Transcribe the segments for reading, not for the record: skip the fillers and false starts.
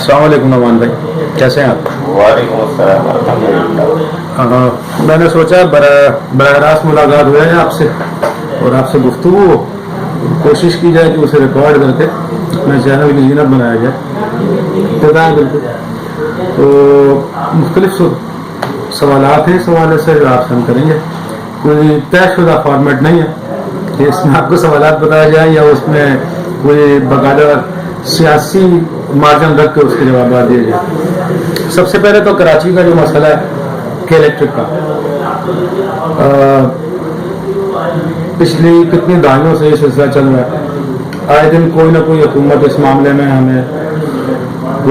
السلام علیکم نعمان بھائی، کیسے ہیں آپ؟ وعلیکم السلام الحمدللہ۔ میں نے سوچا براہ راست ملاقات ہو جائے آپ سے اور آپ سے گفتگو ہو، کوشش کی جائے کہ اسے ریکارڈ کر کے اپنے چینل کی زینت بنایا جائے۔ بتائیں بالکل، تو مختلف سوالات ہیں، اس حوالے سے جو آپ سے ہم کریں گے، کوئی طے شدہ فارمیٹ نہیں ہے کہ اس میں آپ کو سوالات بتائے جائیں یا اس میں کوئی باقاعدہ سیاسی مارجن رکھ کے اس کے جوابات دیے جائیں۔ سب سے پہلے تو کراچی کا جو مسئلہ ہے کے الیکٹرک کا، پچھلی کتنی دہائیوں سے یہ سلسلہ چل رہا ہے۔ آئے دن کوئی نہ کوئی حکومت اس معاملے میں ہمیں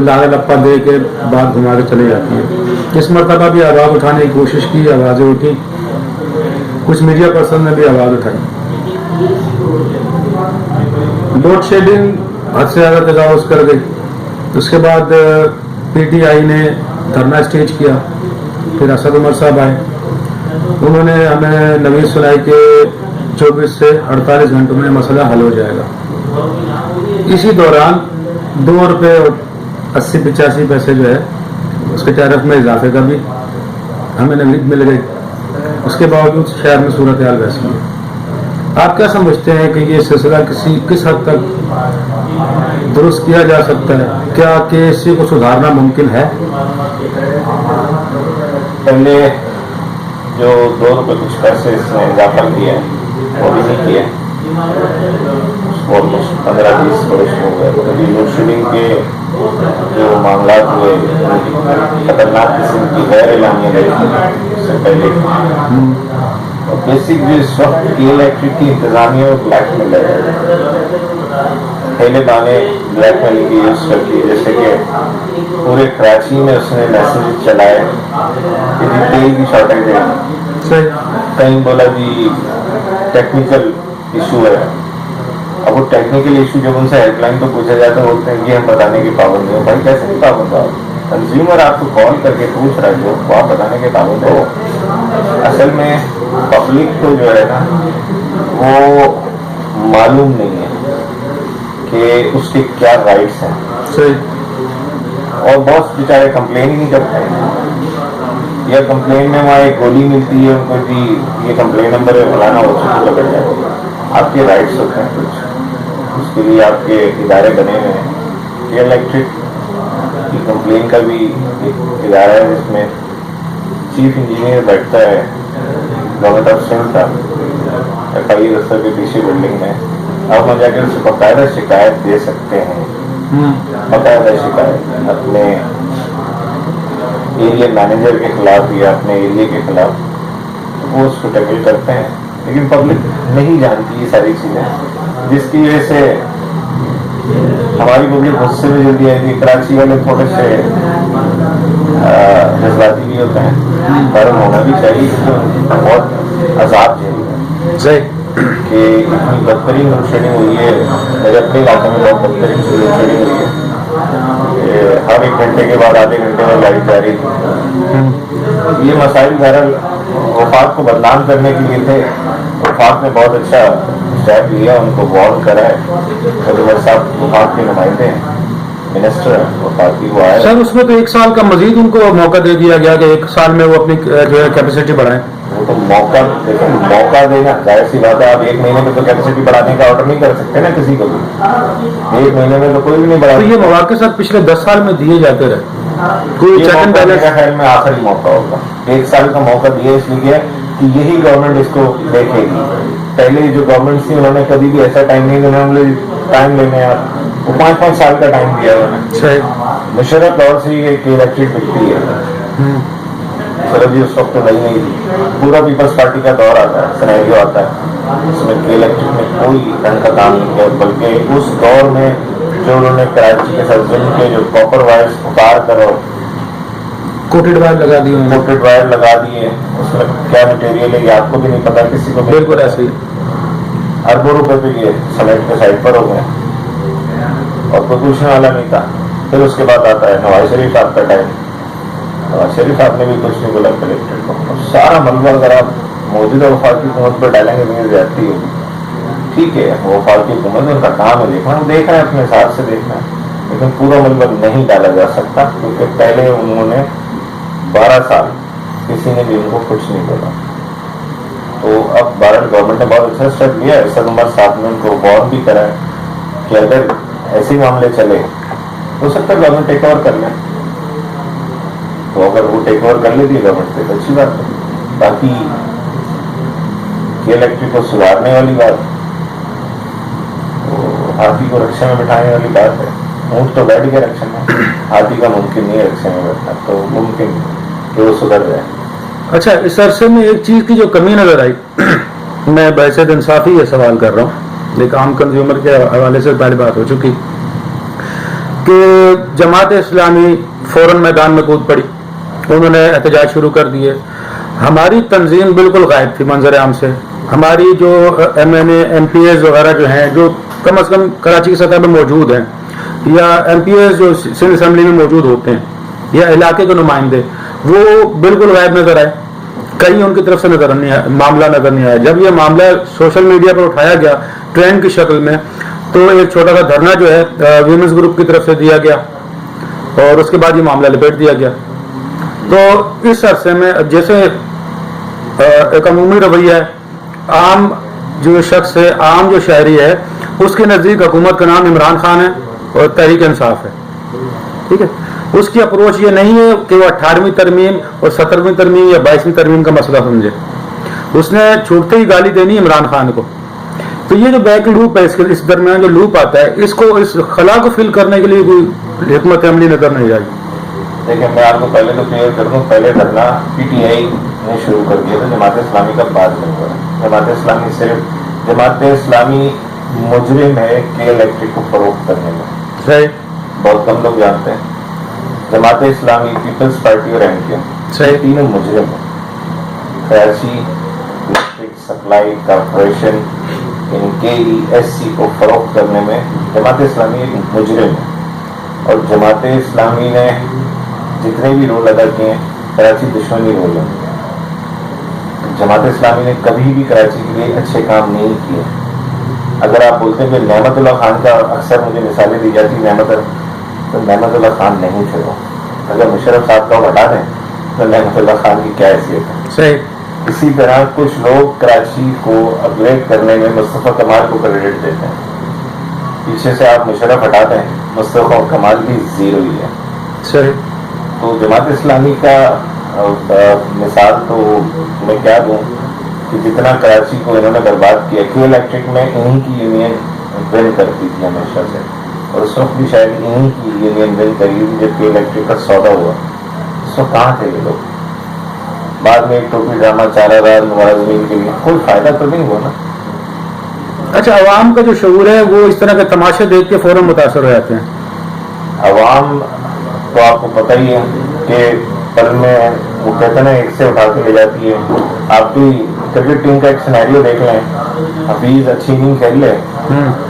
لاگا لپا دے کے بات گھما کے چلی جاتی ہے۔ اس مرتبہ بھی آواز اٹھانے کی کوشش کی، آوازیں اٹھی، کچھ میڈیا پرسن نے بھی آواز اٹھائی۔ لوڈ شیڈنگ حد سے زیادہ تجاوز کر گئی۔ اس کے بعد پی ٹی آئی نے دھرنا اسٹیج کیا، پھر اسد عمر صاحب آئے، انہوں نے ہمیں نوید سنائی کہ 24 سے 48 گھنٹوں میں مسئلہ حل ہو جائے گا۔ اسی دوران 2 روپے اور 80-85 پیسے جو ہے اس کے ٹیرف میں اضافے کا بھی ہمیں نوید مل گئی۔ اس کے باوجود شہر میں صورتحال ویسی ہے۔ آپ کیا سمجھتے ہیں کہ یہ سلسلہ کس حد تک درست کیا جا سکتا ہے؟ کیا کہ اسی کو سدھارنا ممکن ہے؟ پہلے جو 2 روپے کچھ پیسے اس نے اضافہ کیا وہ بھی نہیں کیا، آلموسٹ 15-20 برس ہو گئے۔ کبھی لوڈ شیڈنگ کے جو معاملات ہوئے، خطرناک قسم کی غیر اعلانیہ لڑکی سے پہلے، بیسک جو اس وقت کی الیکٹرک کی انتظامیہ اور بلیک میل ہے، پہلے بانے بلیک میل کی یوز کرتی ہے، جیسے کہ پورے کراچی میں اس نے میسیج چلائے کہ جی تیل کی شارٹیج ہے، کہیں بولا جی ٹیکنیکل ایشو ہے۔ اب وہ ٹیکنیکل ایشو جب ان سے ہیلپ لائن پہ پوچھا جاتا ہے بولتے ہیں کہ ہم بتانے کے پابند ہیں۔ بھائی کیسے نہیں پابند ہو؟ کنزیومر آپ کو کال کر کے پوچھ رہا ہے جو وہ آپ بتانے کے پابند ہو۔ اصل میں پبلک کو جو ہے نا وہ معلوم نہیں ہے کہ اس کے کیا رائٹس ہیں، اور بہت بیچارے کمپلین ہی نہیں کرتے ہیں، یا کمپلین میں وہاں ایک گولی ملتی ہے ان کو کہ یہ کمپلین نمبر ہے فلانا، ہو چکا لگا جائے۔ آپ کے رائٹس ہوتے ہیں کچھ، اس کے لیے آپ کے ادارے بنے ہوئے ہیں۔ یہ الیکٹرک کی کمپلین کا بھی ایک ادارہ ہے جس میں چیف انجینئر بیٹھتا ہے، گورنمنٹ آف سندھ کا، ایف آئی دفتر کے پیچھے بلڈنگ میں۔ آپ وہاں جا کے اسے باقاعدہ شکایت دے سکتے ہیں، باقاعدہ شکایت اپنے ایریا مینیجر کے خلاف یا اپنے ایریا کے خلاف، وہ اس کو ٹیکل کرتے ہیں۔ لیکن پبلک نہیں جانتی یہ ساری چیزیں، جس کی وجہ سے ہماری پبلک غصے میں جلدی آئی تھی۔ کراچی والے تھوڑے سے جذباتی بھی ہوتے ہیں، گرم ہونا بھی چاہیے، بہت عذاب جھیل کہ اتنی بدترین لوڈ شیڈنگ ہوئی ہے۔ میرے اپنے علاقے میں بہت بدترین لوڈ شیڈنگ ہوئی ہے، ہر 1 گھنٹے کے بعد آدھے گھنٹے میں لائٹ جاری تھی۔ یہ مسائل بہرحال وفاق کو بدنام کرنے کے لیے تھے۔ وفاق نے بہت اچھا اسٹیپ لیا، ان کو وارن کرا ہے۔ عمر صاحب وفاق کے نمائندے ہیں، منسٹر ہیں وفاقی، وہ آئے سر۔ اس میں تو 1 سال کا مزید ان کو موقع دے دیا گیا کہ 1 سال میں وہ اپنی جو ہے کیپیسٹی بڑھائیں۔ وہ تو موقع دیکھیں، موقع دینا ظاہر سی بات ہے۔ آپ 1 مہینے میں تو کیپیسٹی بڑھانے کا آرڈر نہیں کر سکتے نا کسی کو بھی، 1 مہینے میں تو کوئی بھی نہیں بڑھا۔ تو یہ مواقع سر پچھلے 10 سال میں دیے جاتے رہے، کوئی چیک اینڈ بیلنس؟ میرے خیال میں آخری موقع ہوگا۔ 1 سال کا موقع دیا اس لیے کہ یہی گورنمنٹ اس کو دیکھے گی۔ پہلے جو گورنمنٹ تھی انہوں نے کبھی بھی ایسا ٹائم نہیں دیا، انہوں نے ٹائم لینے، وہ 5-5 سال کا ٹائم دیا انہوں نے۔ مشرف دور سے یہ الیکٹرک بکتی ہے، سر جی اس وقت تو نہیں تھی۔ پورا پیپلز پارٹی کا دور آتا ہے، سینیریو آتا ہے، اس میں کے الیکٹرک میں کوئی ڈھنگ کا کام نہیں کیا، بلکہ اس دور میں جو انہوں نے کراچی کے ساتھ ظلم کے جو کاپر وائرس اتار کر اور کوٹڈ وائر لگا دیے، کوٹڈ وائر لگا دیے، اس میں کیا مٹیریل ہے یہ آپ کو بھی نہیں پتا، کسی کو بالکل ایسے ہی اربوں روپے پہ یہ سمیٹ کے سائڈ پر ہو گئے اور کوئی پوچھنے والا نہیں تھا۔ پھر اس کے بعد آتا ہے نواز شریف صاحب کا ٹائم، نواز شریف صاحب نے بھی کچھ نہیں بولا کلیکٹر کو۔ سارا ملبہ اگر آپ موجودہ وفاقی حکومت پر ڈالیں گے تو زیادتی ہوگی۔ ٹھیک ہے، وہ وفاقی حکومت ان کا کام ہے دیکھنا، ہم دیکھ رہے ہیں اپنے حساب سے دیکھنا ہے، لیکن پورا ملبہ نہیں ڈالا جا سکتا کیونکہ پہلے انہوں نے 12 سال کسی نے بھی ان کو کچھ نہیں بولا. تو اب بھارت گورنمنٹ نے بہت اچھا اسٹیپ لیا ہے. ارشد عمر صاحب نے ان کو وارن بھی کرا ہے کہ اگر ایسے معاملے چلے ہو سکتا ہے گورنمنٹ ٹیک اوور کر لیں. تو اگر وہ ٹیک اوور کر لیتی ہے گورنمنٹ سے تو اچھی بات ہے. باقی الیکٹرک کو سدھارنے والی بات ہاتھی کو رکشے میں بٹھانے والی بات ہے. اونٹ تو بیٹھ گیا رکشے میں, ہاتھی کا ممکن نہیں ہے رکشے میں بیٹھنا, تو ممکن کہ وہ سدھر جائے. اچھا, اس عرصے میں ایک چیز کی جو کمی نظر آئی, میں بحثیت انصافی یہ سوال کر رہا ہوں, ایک عام کنزیومر کے حوالے سے پہلے بات ہو چکی کہ جماعت اسلامی فوراً میدان میں کود پڑی, انہوں نے احتجاج شروع کر دیے. ہماری تنظیم بالکل غائب تھی منظر عام سے. ہماری جو M N A M P As وغیرہ جو ہیں, جو کم از کم کراچی کی سطح پہ موجود ہیں, یا ایم پی ایز جو سندھ اسمبلی میں موجود ہوتے ہیں, یا علاقے کے نمائندے, وہ بالکل غائب نظر آئے. کہیں ان کی طرف سے نظر نہیں آیا, معاملہ نظر نہیں آیا. جب یہ معاملہ سوشل میڈیا پر اٹھایا گیا ٹرینڈ کی شکل میں, تو ایک چھوٹا سا دھرنا جو ہے ویمنس گروپ کی طرف سے دیا گیا, اور اس کے بعد یہ معاملہ لپیٹ دیا گیا. تو اس عرصے میں جیسے ایک عمومی رویہ ہے, عام جو شخص ہے, عام جو شہری ہے, اس کے نزدیک حکومت کا نام عمران خان ہے اور تحریک انصاف ہے. ٹھیک ہے, اس کی اپروچ یہ نہیں ہے کہ وہ 18ویں ترمیم اور 17ویں ترمیم یا 22ویں ترمیم کا مسئلہ سمجھے. اس نے چھوٹتے ہی گالی دینی عمران خان کو. تو یہ جو بیک لوپ ہے, اس درمیان جو لوپ آتا ہے, اس کو اس خلا کو فل کرنے کے لیے کوئی حکمت عملی نظر نہیں آئی. دیکھیں, میں آپ کو پہلے تو کلیئر کر دوں, پہلے دھرنا پی ٹی آئی نے شروع کر دیا تھا, جماعت اسلامی کا بعد میں ہوا. جماعت اسلامی صرف جماعت اسلامی مجرم ہے کہ الیکٹرک کو فروخت کرنے میں. صحیح, بہت کم لوگ جانتے ہیں. جماعت اسلامی, پیپلز پارٹی اور ایم کیو, صحیح, تینوں مجرم ہیں. کراچی الیکٹرک سپلائی کارپوریشن ان کے ایس سی کو فروخت کرنے میں جماعت اسلامی ایک مجرم ہے. اور جماعت اسلامی نے جتنے بھی رول ادا کیے ہیں, کراچی دشمنی رول ہے. جماعت اسلامی نے کبھی بھی کراچی کے لیے اچھے کام نہیں کیے. اگر آپ بولتے ہیں کہ نعمت اللہ خان کا اکثر مجھے مثالیں دی جاتی, تو نعمت اللہ خان نہیں تھے وہ. اگر مشرف صاحب کا ہٹا دیں تو نعمت اللہ خان کی کیا حیثیت ہے. صحیح. اسی طرح کچھ لوگ کراچی کو اپ گریڈ کرنے میں مصطفیٰ کمال کو کریڈٹ دیتے ہیں. پیچھے سے آپ مشرف ہٹا دیں, مصطفیٰ کمال بھی زیرو ہی ہے. صحیح. تو جماعت اسلامی کا مثال تو میں کیا دوں کہ جتنا کراچی کو انہوں نے برباد کیا, کہ الیکٹرک میں انہی کی یونین ون کرتی تھی ہمیشہ سے, اور اس وقت بھی شاید انہی کی یونین ون کری تھی جب کہ الیکٹرک کا سودا ہوا. اس وقت کہاں تھے یہ لوگ؟ بعد میں ایک ٹوپی ڈرامہ 4000 ملازمین کے لیے, کوئی فائدہ تو نہیں ہوا نا. اچھا, عوام کا جو شعور ہے وہ اس طرح کے تماشے دیکھ کے فوراً متاثر ہو جاتے ہیں. عوام تو آپ کو پتہ ہی ہے کہ پل میں وہ کہتے ہیں نا, ایک سے اٹھا کے لے جاتی ہے. آپ بھی کرکٹ ٹیم کا ایک سینیریو دیکھ لیں, حفیظ اچھی اننگ کھیل لے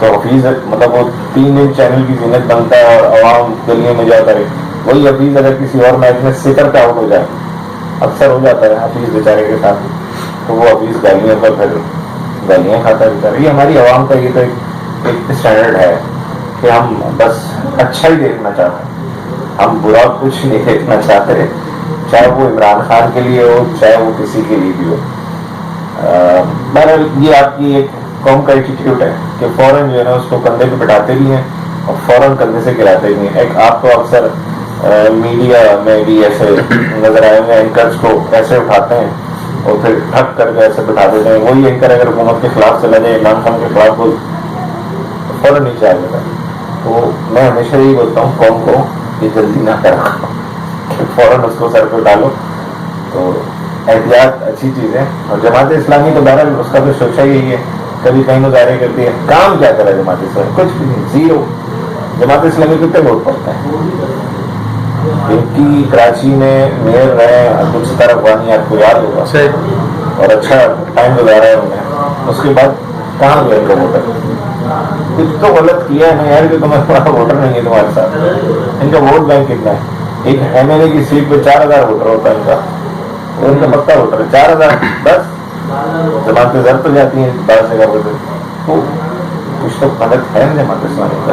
تو حفیظ مطلب وہ 3 انچ چینل کی زینت بنتا ہے اور عوام گلیوں میں جاتا ہے. وہی حفیظ اگر کسی اور میچ میں سٹر پہ آؤٹ ہو جائے, اکثر ہو جاتا ہے حفیظ بیچارے کے ساتھ, تو وہ حفیظ گالیوں پر پھر گالیاں کھاتا ہے بیچارہ. یہ ہماری عوام کا یہ تو ایک اسٹینڈرڈ ہے کہ ہم بس اچھا ہی دیکھنا چاہتے ہیں, ہم برا کچھ نہیں دیکھنا چاہتے, چاہے وہ عمران خان کے لیے ہو چاہے وہ کسی کے لیے بھی ہو. بہرحال یہ آپ کی ایک قوم کا ایٹیٹیوڈ ہے کہ فوراً جو ہے نا اس کو کندھے پہ بٹھاتے بھی ہیں اور فوراً کندھے سے گراتے بھی ہیں. ایک آپ کو اکثر میڈیا میں بھی ایسے نظر آئے ہوئے اینکرز کو ایسے اٹھاتے ہیں اور پھر ٹھک کر کے ایسے بٹھا دیتے ہیں. وہی اینکر اگر حکومت کے خلاف چلا جائے, عمران خان کے خلاف ہو, فوراً نیچے آ جاتا ہے. تو میں ہمیشہ یہی بولتا ہوں قوم کو کہ جلدی نہ کرا, فوراً اس کو سر پہ ڈالو. تو احتیاط اچھی چیز ہے. اور جماعت اسلامی تو بہرحال اس کا تو سوچا یہی ہے, کبھی کہیں مظاہرے کرتی ہے, کام کیا کرے جماعت اسلامی؟ کچھ بھی نہیں, زیرو. جماعت اسلامی کتنے ووٹ پڑتے ہیں؟ کیونکہ کراچی میں میئر رہے عبد الستار افغانی, آپ کو یاد ہوگا, اور اچھا ٹائم گزارا ہے انہوں نے. اس کے بعد کہاں گئے ان کا ووٹر؟ کچھ تو غلط کیا ہے نا یار, کہ تمہارا ووٹر نہیں ہے تمہارے ساتھ. ان کا ووٹ بینک کتنا ہے؟ ایک ایم ایل اے کی سیٹ پہ 4000 ووٹر ہوتا ہے ان کا, ان کا پکا ووٹر ہے 4000 بس. جماعتیں زر تو جاتی ہیں 12 جگہ. تو کچھ تو غلط ہے جماعت اسلامی کا.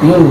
3